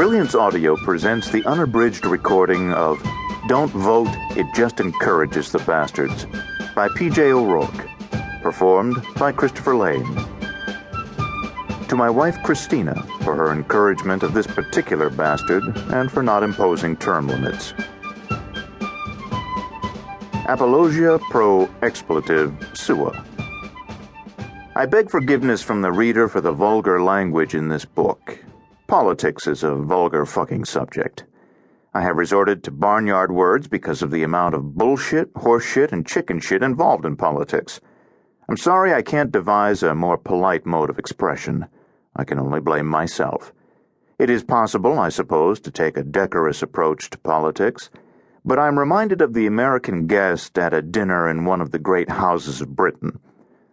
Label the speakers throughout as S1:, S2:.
S1: Brilliance Audio presents the unabridged recording of Don't Vote, It Just Encourages the Bastards by P.J. O'Rourke, performed by Christopher Lane. To my wife Christina for her encouragement of this particular bastard and for not imposing term limits. Apologia pro expletive sua. I beg forgiveness from the reader for the vulgar language in this book. Politics is a vulgar fucking subject. I have resorted to barnyard words because of the amount of bullshit, horseshit, and chicken shit involved in politics. I'm sorry I can't devise a more polite mode of expression. I can only blame myself. It is possible, I suppose, to take a decorous approach to politics, but I'm reminded of the American guest at a dinner in one of the great houses of Britain.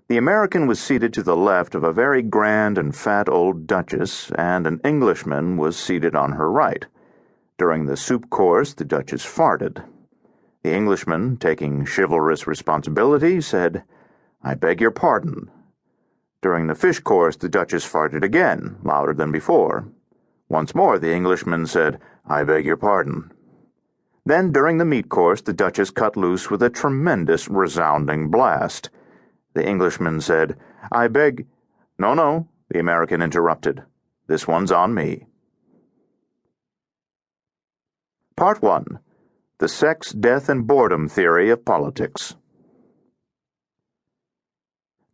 S1: The American was seated to the left of a very grand and fat old duchess, and an Englishman was seated on her right. During the soup course, the duchess farted. The Englishman, taking chivalrous responsibility, said, "I beg your pardon." During the fish course, the duchess farted again, louder than before. Once more, the Englishman said, "I beg your pardon." Then, during the meat course, the duchess cut loose with a tremendous, resounding blast. The Englishman said, "I beg—" No, the American interrupted. "This one's on me." Part 1. The Sex, Death, and Boredom Theory of Politics.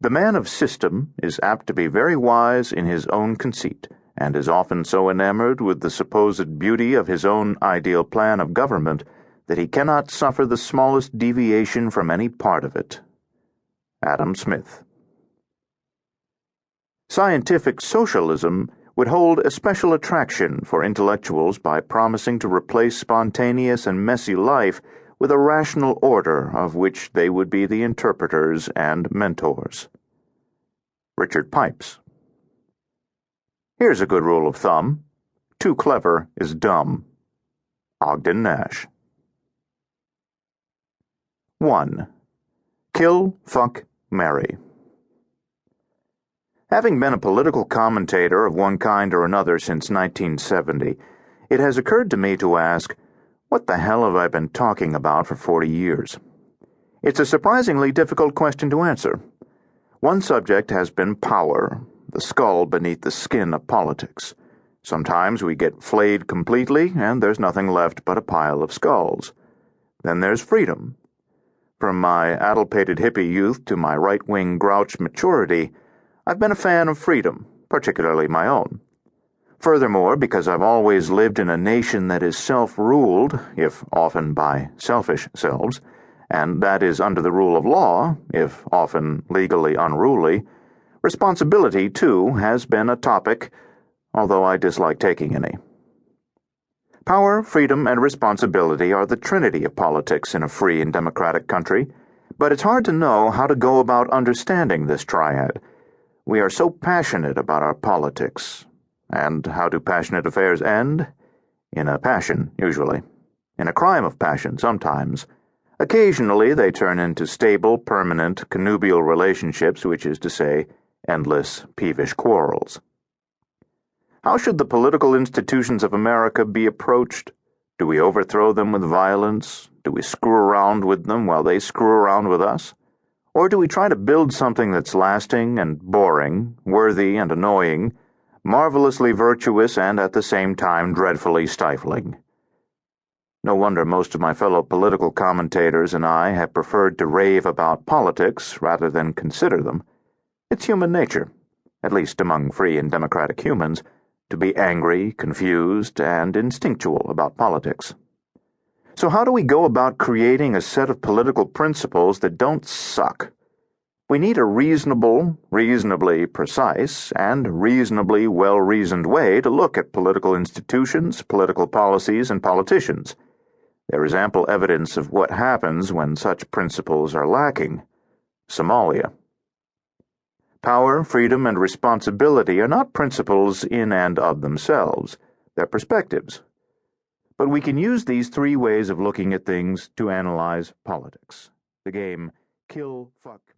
S1: The man of system is apt to be very wise in his own conceit, and is often so enamored with the supposed beauty of his own ideal plan of government that he cannot suffer the smallest deviation from any part of it. Adam Smith. Scientific socialism would hold a special attraction for intellectuals by promising to replace spontaneous and messy life with a rational order of which they would be the interpreters and mentors. Richard Pipes. Here's a good rule of thumb. Too clever is dumb. Ogden Nash. 1. Kill, fuck, marry. Having been a political commentator of one kind or another since 1970, it has occurred to me to ask, what the hell have I been talking about for 40 years? It's a surprisingly difficult question to answer. One subject has been power, the skull beneath the skin of politics. Sometimes we get flayed completely, and there's nothing left but a pile of skulls. Then there's freedom. From my addlepated hippie youth to my right-wing grouch maturity, I've been a fan of freedom, particularly my own. Furthermore, because I've always lived in a nation that is self-ruled, if often by selfish selves, and that is under the rule of law, if often legally unruly, responsibility, too, has been a topic, although I dislike taking any. Power, freedom, and responsibility are the trinity of politics in a free and democratic country, but it's hard to know how to go about understanding this triad. We are so passionate about our politics. And how do passionate affairs end? In a passion, usually. In a crime of passion, sometimes. Occasionally they turn into stable, permanent, connubial relationships, which is to say, endless, peevish quarrels. How should the political institutions of America be approached? Do we overthrow them with violence? Do we screw around with them while they screw around with us? Or do we try to build something that's lasting and boring, worthy and annoying, marvelously virtuous and at the same time dreadfully stifling? No wonder most of my fellow political commentators and I have preferred to rave about politics rather than consider them. It's human nature, at least among free and democratic humans, to be angry, confused, and instinctual about politics. So how do we go about creating a set of political principles that don't suck? We need a reasonable, reasonably precise, and reasonably well-reasoned way to look at political institutions, political policies, and politicians. There is ample evidence of what happens when such principles are lacking. Somalia. Power, freedom, and responsibility are not principles in and of themselves. They're perspectives. But we can use these three ways of looking at things to analyze politics. The game Kill, Fuck,